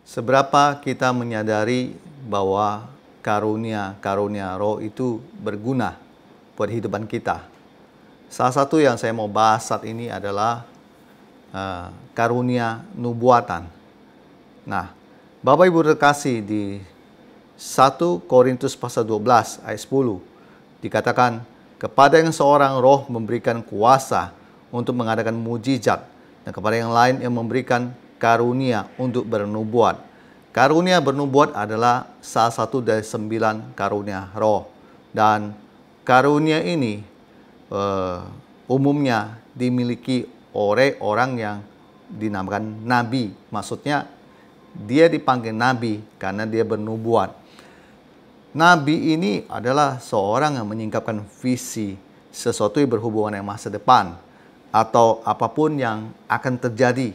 Seberapa kita menyadari bahwa karunia-karunia roh itu berguna buat kehidupan kita. Salah satu yang saya mau bahas saat ini adalah karunia nubuatan. Nah, Bapak Ibu terkasih, di 1 Korintus pasal 12 ayat 10 dikatakan, kepada yang seorang roh memberikan kuasa untuk mengadakan mujizat, dan kepada yang lain yang memberikan karunia untuk bernubuat. Karunia bernubuat adalah salah satu dari 9 karunia roh. Dan karunia ini umumnya dimiliki oleh orang yang dinamakan nabi. Maksudnya dia dipanggil nabi karena dia bernubuat. Nabi ini adalah seorang yang menyingkapkan visi sesuatu yang berhubungan dengan masa depan atau apapun yang akan terjadi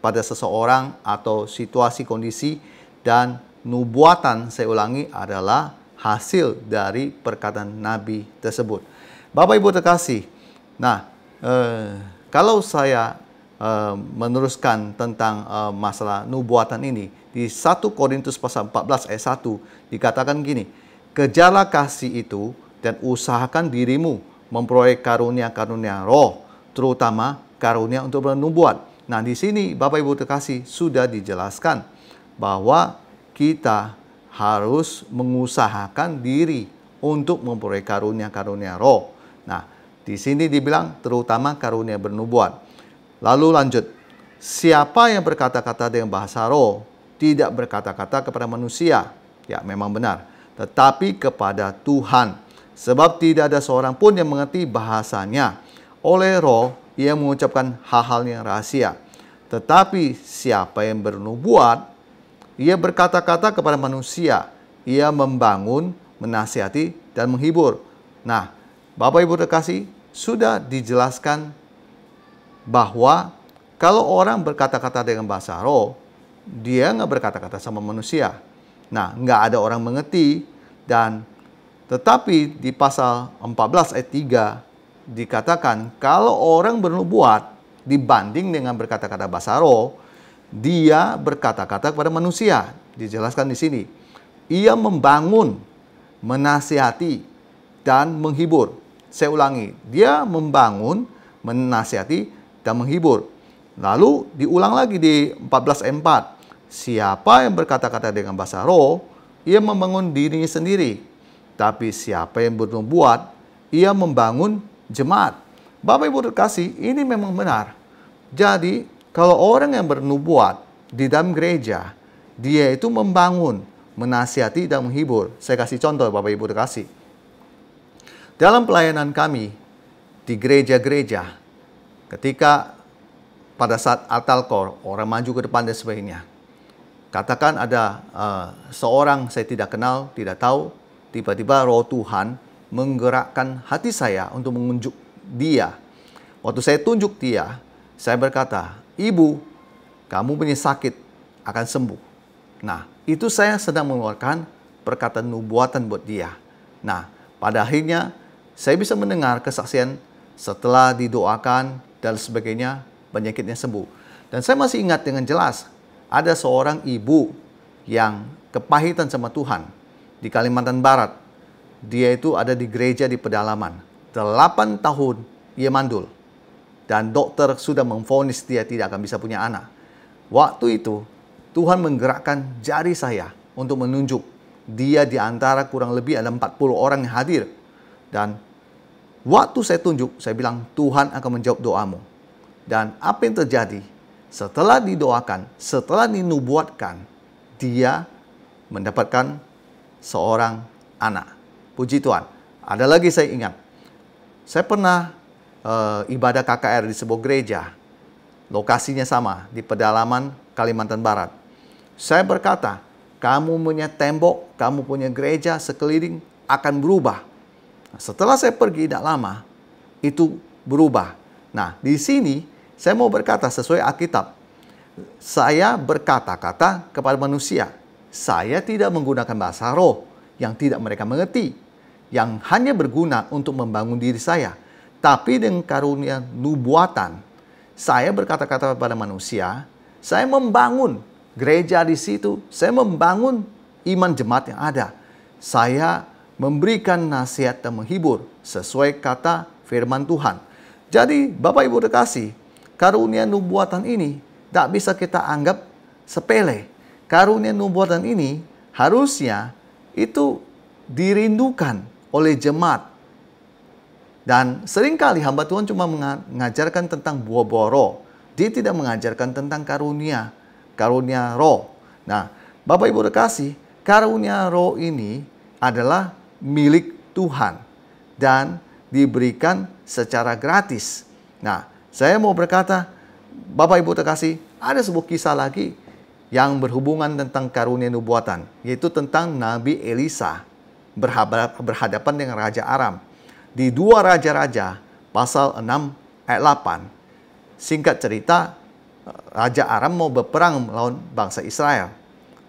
pada seseorang atau situasi kondisi, dan nubuatan, saya ulangi, adalah hasil dari perkataan nabi tersebut. Bapak Ibu terkasih, nah kalau saya meneruskan tentang masalah nubuatan ini, di 1 Korintus pasal 14 ayat 1 dikatakan gini, kejarlah kasih itu dan usahakan dirimu memperoleh karunia-karunia roh, terutama karunia untuk bernubuat. Nah, di sini Bapak Ibu terkasih sudah dijelaskan bahwa kita harus mengusahakan diri untuk memperoleh karunia-karunia roh. Nah, di sini dibilang terutama karunia bernubuat. Lalu lanjut, siapa yang berkata-kata dengan bahasa roh tidak berkata-kata kepada manusia. Ya, memang benar. Tetapi kepada Tuhan. Sebab tidak ada seorang pun yang mengerti bahasanya. Oleh roh, ia mengucapkan hal-hal yang rahasia. Tetapi siapa yang bernubuat, ia berkata-kata kepada manusia. Ia membangun, menasihati, dan menghibur. Nah, Bapak Ibu terkasih, sudah dijelaskan bahwa kalau orang berkata-kata dengan bahasa roh, dia nggak berkata-kata sama manusia. Nah, nggak ada orang mengerti. Dan tetapi di pasal 14 ayat 3 dikatakan kalau orang bernubuat dibanding dengan berkata-kata bahasa roh, dia berkata-kata kepada manusia. Dijelaskan di sini. Ia membangun, menasihati, dan menghibur. Saya ulangi, dia membangun, menasihati, dan menghibur. Lalu diulang lagi di 14 ayat 4. Siapa yang berkata-kata dengan bahasa roh, ia membangun dirinya sendiri. Tapi siapa yang bernubuat, ia membangun jemaat. Bapak Ibu terkasih, ini memang benar. Jadi, kalau orang yang bernubuat di dalam gereja, dia itu membangun, menasihati, dan menghibur. Saya kasih contoh Bapak Ibu terkasih. Dalam pelayanan kami di gereja-gereja, ketika pada saat altar-call, orang maju ke depan dan sebagainya. Katakan ada seorang saya tidak kenal, tidak tahu, tiba-tiba roh Tuhan menggerakkan hati saya untuk menunjuk dia. Waktu saya tunjuk dia, saya berkata, "Ibu, kamu punya sakit, akan sembuh." Nah, itu saya sedang mengeluarkan perkataan nubuatan buat dia. Nah, pada akhirnya saya bisa mendengar kesaksian setelah didoakan dan sebagainya, penyakitnya sembuh. Dan saya masih ingat dengan jelas, ada seorang ibu yang kepahitan sama Tuhan di Kalimantan Barat. Dia itu ada di gereja di pedalaman. 8 tahun ia mandul. Dan dokter sudah memvonis dia tidak akan bisa punya anak. Waktu itu, Tuhan menggerakkan jari saya untuk menunjuk dia di antara kurang lebih ada 40 orang yang hadir. Dan waktu saya tunjuk, saya bilang, Tuhan akan menjawab doamu. Dan apa yang terjadi? Setelah didoakan, setelah dinubuatkan, dia mendapatkan seorang anak. Puji Tuhan. Ada lagi saya ingat. Saya pernah ibadah KKR di sebuah gereja. Lokasinya sama, di pedalaman Kalimantan Barat. Saya berkata, kamu punya tembok, kamu punya gereja sekeliling akan berubah. Setelah saya pergi tidak lama, itu berubah. Nah, di sini saya mau berkata sesuai Alkitab. Saya berkata-kata kepada manusia. Saya tidak menggunakan bahasa roh yang tidak mereka mengerti, yang hanya berguna untuk membangun diri saya. Tapi dengan karunia nubuatan, saya berkata-kata kepada manusia, saya membangun gereja di situ, saya membangun iman jemaat yang ada. Saya memberikan nasihat dan menghibur sesuai kata firman Tuhan. Jadi, Bapak Ibu terkasih, karunia nubuatan ini tak bisa kita anggap sepele. Karunia nubuatan ini harusnya itu dirindukan oleh jemaat. Dan seringkali hamba Tuhan cuma mengajarkan tentang buah-buah roh. Dia tidak mengajarkan tentang karunia roh. Nah, Bapak Ibu terkasih, karunia roh ini adalah milik Tuhan dan diberikan secara gratis. Nah, saya mau berkata, Bapak Ibu terkasih, ada sebuah kisah lagi yang berhubungan tentang karunia nubuatan, yaitu tentang Nabi Elisa berhadapan dengan Raja Aram. Di 2 Raja-Raja pasal 6 ayat 8. Singkat cerita, Raja Aram mau berperang melawan bangsa Israel.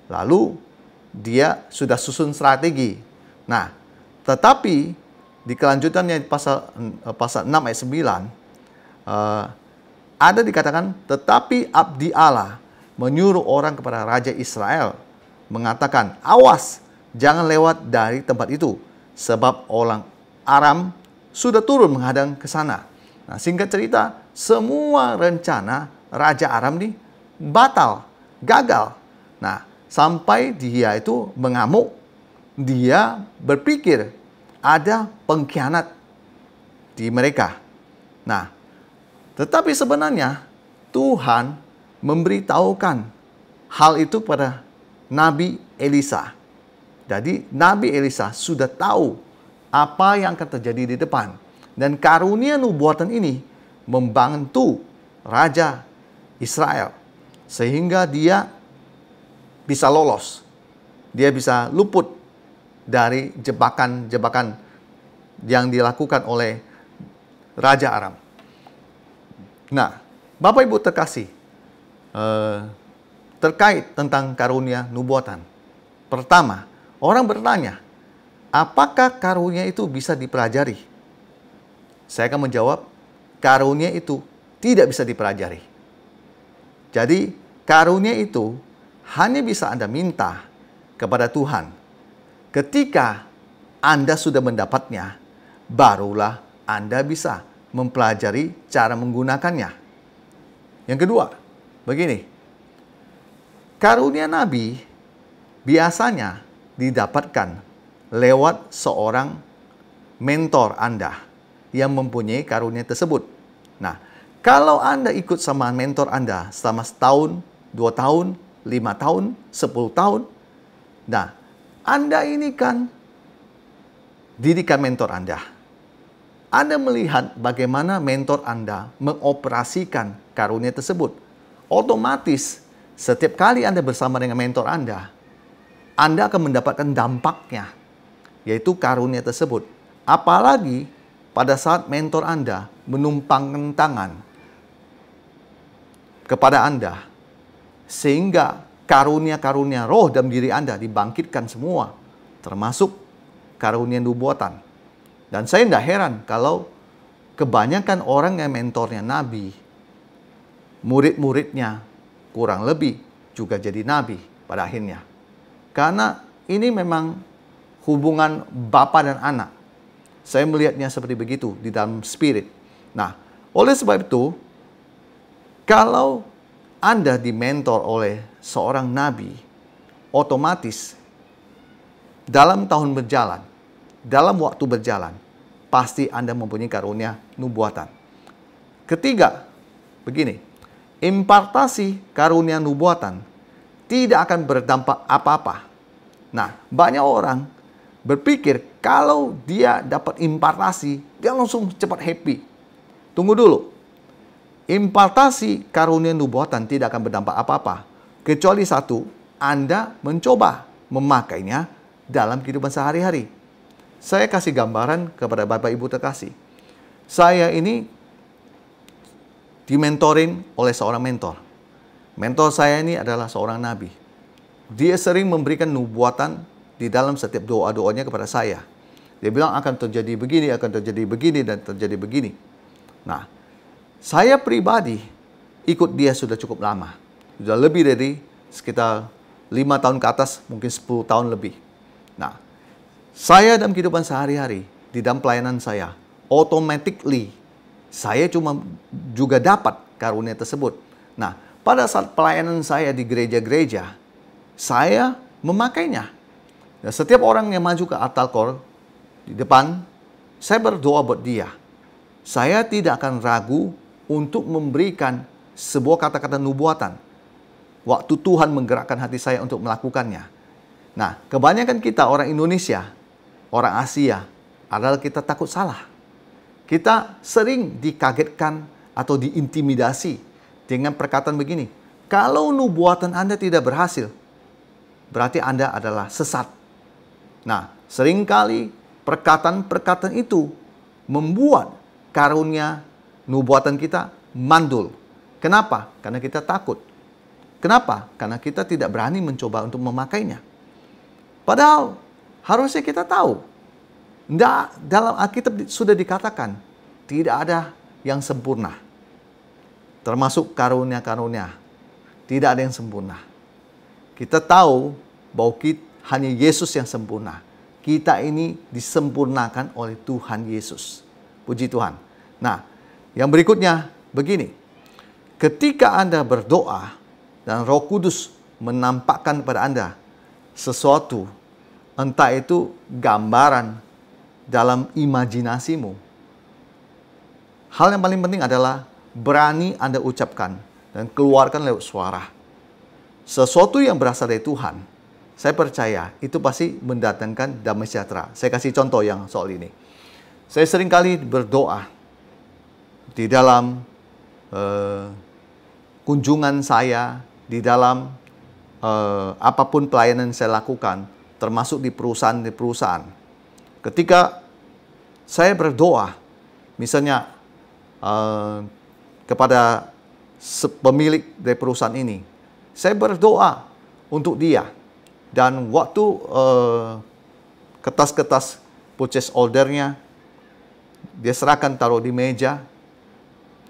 Lalu dia sudah susun strategi. Nah, tetapi di kelanjutannya pasal 6 ayat 9 ada dikatakan, tetapi abdi Allah menyuruh orang kepada Raja Israel mengatakan, awas, jangan lewat dari tempat itu, sebab orang Aram sudah turun menghadang ke sana. Nah, singkat cerita, semua rencana Raja Aram ini batal, gagal. Nah, sampai dia itu mengamuk, dia berpikir ada pengkhianat di mereka. Nah, tetapi sebenarnya Tuhan memberitahukan hal itu pada Nabi Elisa. Jadi Nabi Elisa sudah tahu apa yang akan terjadi di depan. Dan karunia nubuatan ini membantu Raja Israel sehingga dia bisa lolos. Dia bisa luput dari jebakan-jebakan yang dilakukan oleh Raja Aram. Nah, Bapak Ibu terkasih, terkait tentang karunia nubuatan. Pertama, orang bertanya, apakah karunia itu bisa dipelajari? Saya akan menjawab, karunia itu tidak bisa dipelajari. Jadi, karunia itu hanya bisa Anda minta kepada Tuhan. Ketika Anda sudah mendapatnya, barulah Anda bisa mempelajari cara menggunakannya. Yang kedua, begini. Karunia Nabi biasanya didapatkan lewat seorang mentor Anda yang mempunyai karunia tersebut. Nah, kalau Anda ikut sama mentor Anda selama setahun, 2 tahun, 5 tahun, 10 tahun, nah, Anda ini kan didikan mentor Anda. Anda melihat bagaimana mentor Anda mengoperasikan karunia tersebut. Otomatis, setiap kali Anda bersama dengan mentor Anda akan mendapatkan dampaknya, yaitu karunia tersebut. Apalagi pada saat mentor Anda menumpangkan tangan kepada Anda, sehingga karunia-karunia roh dalam diri Anda dibangkitkan semua, termasuk karunia nubuatan. Dan saya tidak heran kalau kebanyakan orang yang mentornya Nabi, murid-muridnya kurang lebih juga jadi Nabi pada akhirnya. Karena ini memang hubungan bapa dan anak. Saya melihatnya seperti begitu di dalam spirit. Nah, oleh sebab itu, kalau Anda dimentor oleh seorang Nabi, otomatis dalam tahun berjalan, dalam waktu berjalan, pasti Anda mempunyai karunia nubuatan. Ketiga, begini, impartasi karunia nubuatan tidak akan berdampak apa-apa. Nah, banyak orang berpikir kalau dia dapat impartasi, dia langsung cepat happy. Tunggu dulu. Impartasi karunia nubuatan tidak akan berdampak apa-apa. Kecuali satu, Anda mencoba memakainya dalam kehidupan sehari-hari. Saya kasih gambaran kepada Bapak Ibu terkasih. Saya ini dimentorin oleh seorang mentor. Mentor saya ini adalah seorang nabi. Dia sering memberikan nubuatan di dalam setiap doa-doanya kepada saya. Dia bilang akan terjadi begini, dan terjadi begini. Nah, saya pribadi ikut dia sudah cukup lama. Sudah lebih dari sekitar 5 tahun ke atas, mungkin 10 tahun lebih. Nah, saya dalam kehidupan sehari-hari, di dalam pelayanan saya, automatically saya cuma juga dapat karunia tersebut. Nah, pada saat pelayanan saya di gereja-gereja, saya memakainya. Dan setiap orang yang maju ke altar call di depan, saya berdoa buat dia. Saya tidak akan ragu untuk memberikan sebuah kata-kata nubuatan waktu Tuhan menggerakkan hati saya untuk melakukannya. Nah, kebanyakan kita orang Indonesia, orang Asia, adalah kita takut salah. Kita sering dikagetkan atau diintimidasi dengan perkataan begini. Kalau nubuatan Anda tidak berhasil, berarti Anda adalah sesat. Nah, seringkali perkataan-perkataan itu membuat karunia nubuatan kita mandul. Kenapa? Karena kita takut. Kenapa? Karena kita tidak berani mencoba untuk memakainya. Padahal harusnya kita tahu. Dalam Alkitab sudah dikatakan, tidak ada yang sempurna. Termasuk karunia-karunia. Tidak ada yang sempurna. Kita tahu bahwa hanya Yesus yang sempurna. Kita ini disempurnakan oleh Tuhan Yesus. Puji Tuhan. Nah, yang berikutnya begini. Ketika Anda berdoa dan Roh Kudus menampakkan kepada Anda sesuatu, entah itu gambaran dalam imajinasimu, hal yang paling penting adalah berani Anda ucapkan dan keluarkan lewat suara. Sesuatu yang berasal dari Tuhan, saya percaya itu pasti mendatangkan damai sejahtera. Saya kasih contoh yang soal ini. Saya seringkali berdoa di dalam kunjungan saya, di dalam apapun pelayanan yang saya lakukan, termasuk di perusahaan. Ketika saya berdoa, misalnya kepada pemilik dari perusahaan ini, saya berdoa untuk dia. Dan waktu kertas-kertas purchase order-nya dia serahkan, taruh di meja.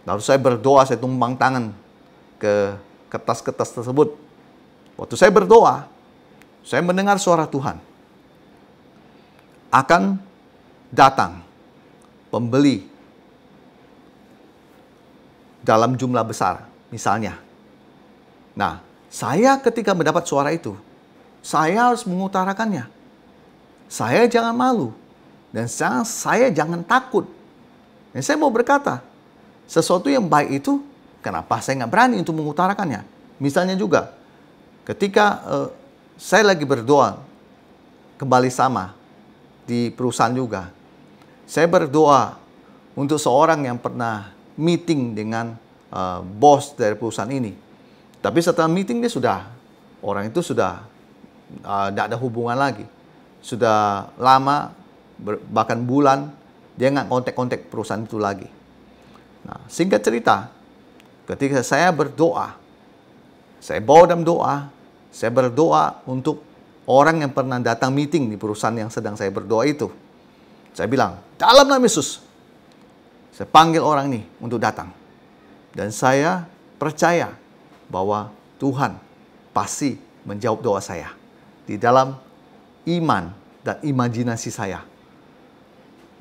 Lalu saya berdoa, saya tumpang tangan ke kertas-kertas tersebut. Waktu saya berdoa, saya mendengar suara Tuhan. Akan datang pembeli dalam jumlah besar, misalnya. Nah, saya ketika mendapat suara itu, saya harus mengutarakannya. Saya jangan malu. Dan saya jangan takut. Dan saya mau berkata, sesuatu yang baik itu, kenapa saya nggak berani untuk mengutarakannya? Misalnya juga, ketika saya lagi berdoa, kembali sama di perusahaan juga. Saya berdoa untuk seorang yang pernah meeting dengan bos dari perusahaan ini. Tapi setelah meeting orang itu sudah tidak ada hubungan lagi. Sudah lama, bahkan bulan, dia nggak kontak-kontak perusahaan itu lagi. Nah, singkat cerita, ketika saya berdoa, saya bawa dalam doa, saya berdoa untuk orang yang pernah datang meeting di perusahaan yang sedang saya berdoa itu. Saya bilang, dalam nama Yesus, saya panggil orang ini untuk datang. Dan saya percaya bahwa Tuhan pasti menjawab doa saya di dalam iman dan imajinasi saya.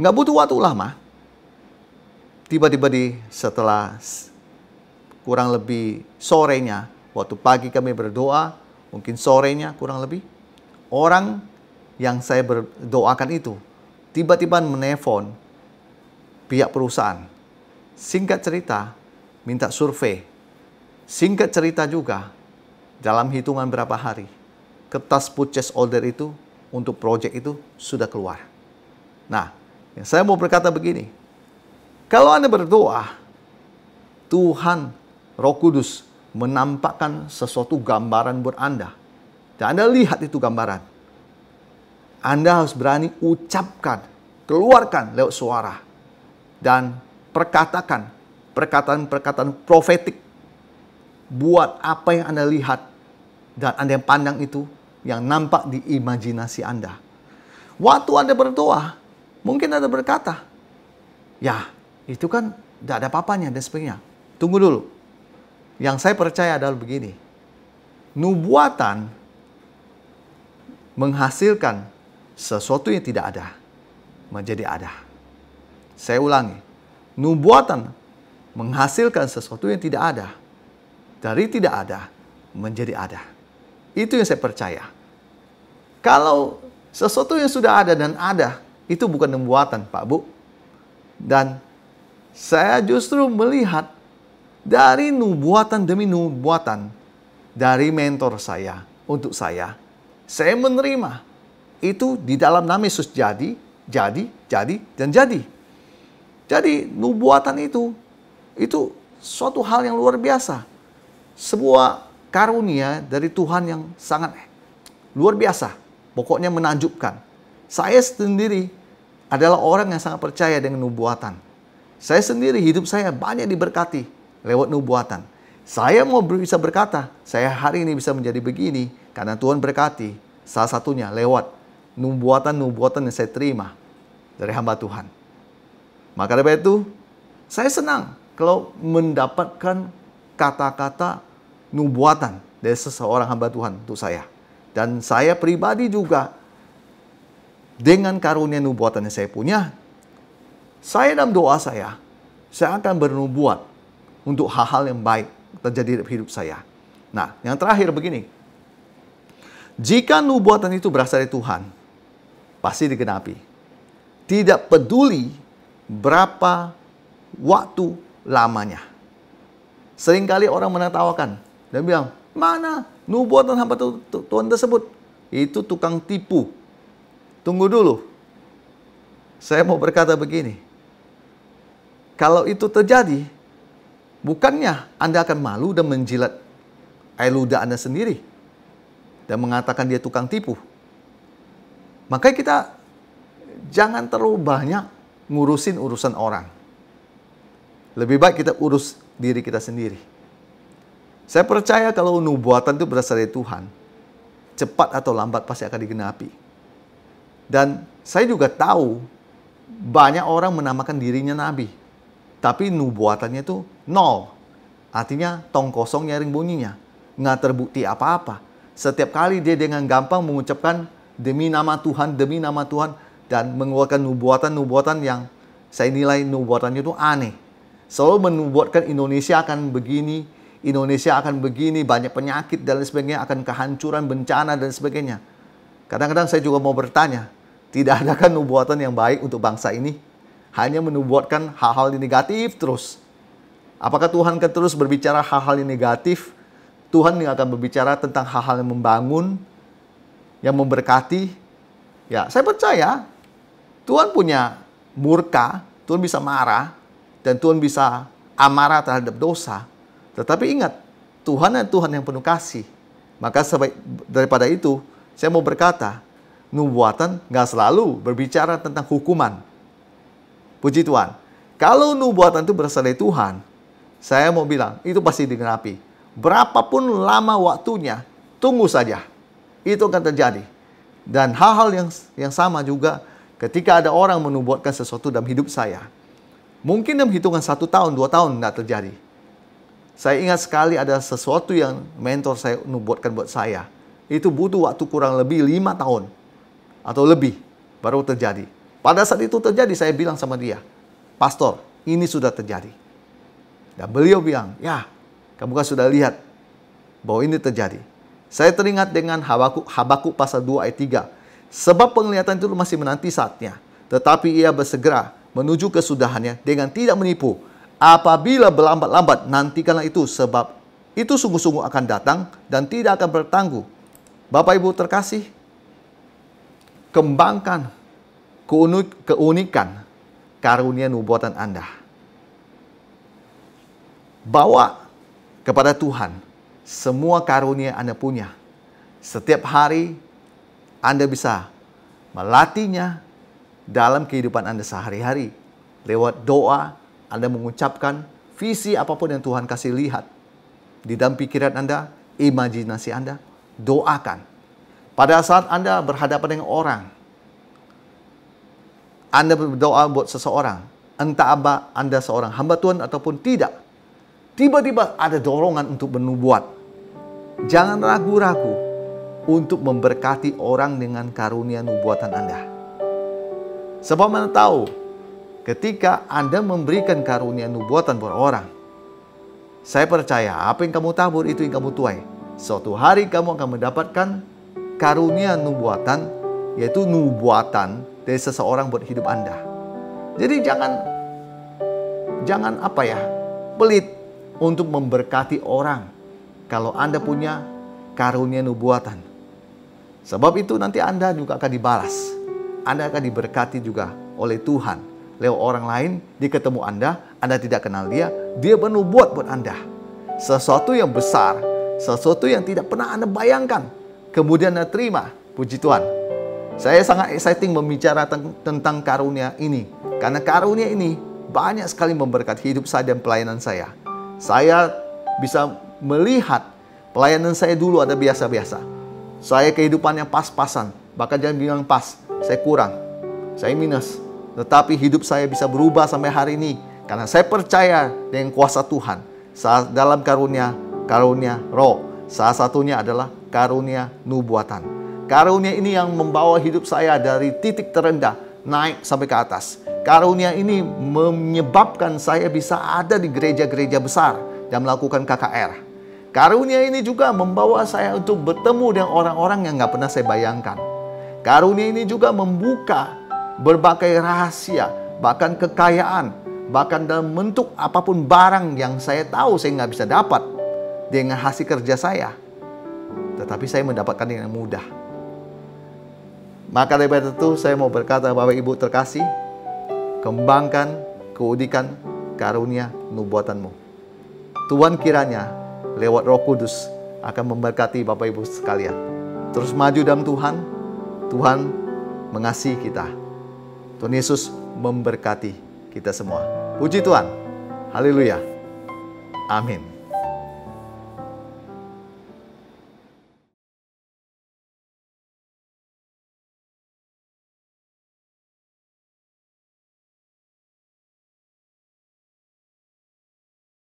Nggak butuh waktu lama. Tiba-tiba setelah kurang lebih sorenya, waktu pagi kami berdoa, mungkin sorenya kurang lebih, orang yang saya berdoakan itu tiba-tiba menelpon pihak perusahaan. Singkat cerita, minta survei. Singkat cerita juga, dalam hitungan berapa hari, kertas purchase order itu untuk proyek itu sudah keluar. Nah, yang saya mau berkata begini, kalau Anda berdoa, Tuhan Roh Kudus menampakkan sesuatu gambaran buat Anda, dan Anda lihat itu gambaran, Anda harus berani ucapkan, keluarkan lewat suara, dan perkatakan perkataan-perkataan profetik buat apa yang Anda lihat dan Anda yang pandang itu, yang nampak di imajinasi Anda. Waktu Anda berdoa, mungkin Anda berkata, ya itu kan tidak ada apa-apanya dan sebagainya. Tunggu dulu. Yang saya percaya adalah begini. nubuatan menghasilkan sesuatu yang tidak ada menjadi ada. Saya ulangi, nubuatan menghasilkan sesuatu yang tidak ada dari tidak ada menjadi ada. Itu yang saya percaya. Kalau sesuatu yang sudah ada dan ada, itu bukan nubuatan, Pak Bu. Dan saya justru melihat dari nubuatan demi nubuatan dari mentor saya untuk saya menerima itu di dalam nama Yesus jadi, dan jadi. Jadi nubuatan itu suatu hal yang luar biasa. Sebuah karunia dari Tuhan yang sangat luar biasa. Pokoknya menakjubkan. Saya sendiri adalah orang yang sangat percaya dengan nubuatan. Saya sendiri, hidup saya banyak diberkati lewat nubuatan. Saya mau bisa berkata, saya hari ini bisa menjadi begini karena Tuhan berkati. Salah satunya lewat nubuatan-nubuatan yang saya terima dari hamba Tuhan. Maka dari itu, saya senang kalau mendapatkan kata-kata nubuatan dari seseorang hamba Tuhan untuk saya. Dan saya pribadi juga, dengan karunia nubuatan yang saya punya, saya dalam doa saya akan bernubuat untuk hal-hal yang baik terjadi dalam hidup saya. Nah, yang terakhir begini. Jika nubuatan itu berasal dari Tuhan, pasti digenapi. Tidak peduli berapa waktu lamanya. Seringkali orang menertawakan dan bilang, mana nubuatan hamba Tuhan tersebut? Itu tukang tipu. Tunggu dulu. Saya mau berkata begini. Kalau itu terjadi, bukannya Anda akan malu dan menjilat air ludah Anda sendiri dan mengatakan dia tukang tipu. Makanya kita jangan terlalu banyak ngurusin urusan orang. Lebih baik kita urus diri kita sendiri. Saya percaya kalau nubuatan itu berasal dari Tuhan, cepat atau lambat pasti akan digenapi. Dan saya juga tahu banyak orang menamakan dirinya nabi, tapi nubuatannya itu nol. Artinya tong kosong nyaring bunyinya, nggak terbukti apa-apa. Setiap kali dia dengan gampang mengucapkan demi nama Tuhan, dan mengeluarkan nubuatan-nubuatan yang saya nilai nubuatannya itu aneh. Selalu menubuatkan Indonesia akan begini, banyak penyakit dan lain sebagainya, akan kehancuran, bencana dan sebagainya. Kadang-kadang saya juga mau bertanya, tidak adakah nubuatan yang baik untuk bangsa ini? Hanya menubuatkan hal-hal yang negatif terus. Apakah Tuhan akan terus berbicara hal-hal yang negatif? Tuhan yang akan berbicara tentang hal-hal yang membangun, yang memberkati. Ya, saya percaya Tuhan punya murka, Tuhan bisa marah, dan Tuhan bisa amarah terhadap dosa. Tetapi ingat, Tuhan adalah Tuhan yang penuh kasih. Maka daripada itu, saya mau berkata, nubuatan nggak selalu berbicara tentang hukuman. Puji Tuhan. Kalau nubuatan itu berasal dari Tuhan, saya mau bilang, itu pasti digenapi. Berapapun lama waktunya, tunggu saja. Itu akan terjadi. Dan hal-hal yang sama juga ketika ada orang menubuatkan sesuatu dalam hidup saya. Mungkin dalam hitungan 1 tahun, 2 tahun tidak terjadi. Saya ingat sekali ada sesuatu yang mentor saya nubuatkan buat saya. Itu butuh waktu kurang lebih 5 tahun. Atau lebih. Baru terjadi. Pada saat itu terjadi, saya bilang sama dia, Pastor, ini sudah terjadi. Dan beliau bilang, ya, kamu kan sudah lihat bahwa ini terjadi. Saya teringat dengan Habakuk pasal 2 ayat 3. Sebab penglihatan itu masih menanti saatnya. Tetapi ia bersegera menuju kesudahannya dengan tidak menipu. Apabila berlambat-lambat, nantikanlah itu. Sebab itu sungguh-sungguh akan datang dan tidak akan bertangguh. Bapak Ibu terkasih, kembangkan keunikan karunia nubuatan Anda. Bawa kepada Tuhan semua karunia Anda punya. Setiap hari Anda bisa melatihnya dalam kehidupan Anda sehari-hari. Lewat doa, Anda mengucapkan visi apapun yang Tuhan kasih lihat. Di dalam pikiran Anda, imajinasi Anda, doakan. Pada saat Anda berhadapan dengan orang, Anda berdoa buat seseorang, entah Anda seorang hamba Tuhan ataupun tidak, tiba-tiba ada dorongan untuk bernubuat. Jangan ragu-ragu untuk memberkati orang dengan karunia nubuatan Anda. Sebab Anda tahu, ketika Anda memberikan karunia nubuatan buat orang, saya percaya apa yang kamu tabur itu yang kamu tuai. Suatu hari kamu akan mendapatkan karunia nubuatan, yaitu nubuatan dari seseorang buat hidup Anda. Jadi jangan pelit untuk memberkati orang kalau Anda punya karunia nubuatan. Sebab itu nanti Anda juga akan dibalas. Anda akan diberkati juga oleh Tuhan. Lewat orang lain, dia ketemu Anda tidak kenal dia bernubuat buat Anda. Sesuatu yang besar, sesuatu yang tidak pernah Anda bayangkan. Kemudian Anda terima, puji Tuhan. Saya sangat exciting membicara tentang karunia ini. Karena karunia ini banyak sekali memberkati hidup saya dan pelayanan saya. Saya bisa melihat pelayanan saya dulu ada biasa-biasa. Saya kehidupannya pas-pasan. Bahkan jangan bilang pas, saya kurang, saya minus. Tetapi hidup saya bisa berubah sampai hari ini. Karena saya percaya dengan kuasa Tuhan. Dalam karunia roh. Salah satunya adalah karunia nubuatan. Karunia ini yang membawa hidup saya dari titik terendah naik sampai ke atas. Karunia ini menyebabkan saya bisa ada di gereja-gereja besar dan melakukan KKR. Karunia ini juga membawa saya untuk bertemu dengan orang-orang yang nggak pernah saya bayangkan. Karunia ini juga membuka berbagai rahasia, bahkan kekayaan, bahkan dalam bentuk apapun barang yang saya tahu saya nggak bisa dapat dengan hasil kerja saya. Tetapi saya mendapatkan dengan mudah. Maka daripada itu saya mau berkata, Bapak Ibu terkasih, kembangkan keunikan karunia nubuatanmu. Tuhan kiranya lewat Roh Kudus akan memberkati Bapak Ibu sekalian. Terus maju dalam Tuhan. Tuhan mengasihi kita. Tuhan Yesus memberkati kita semua. Puji Tuhan. Haleluya. Amin.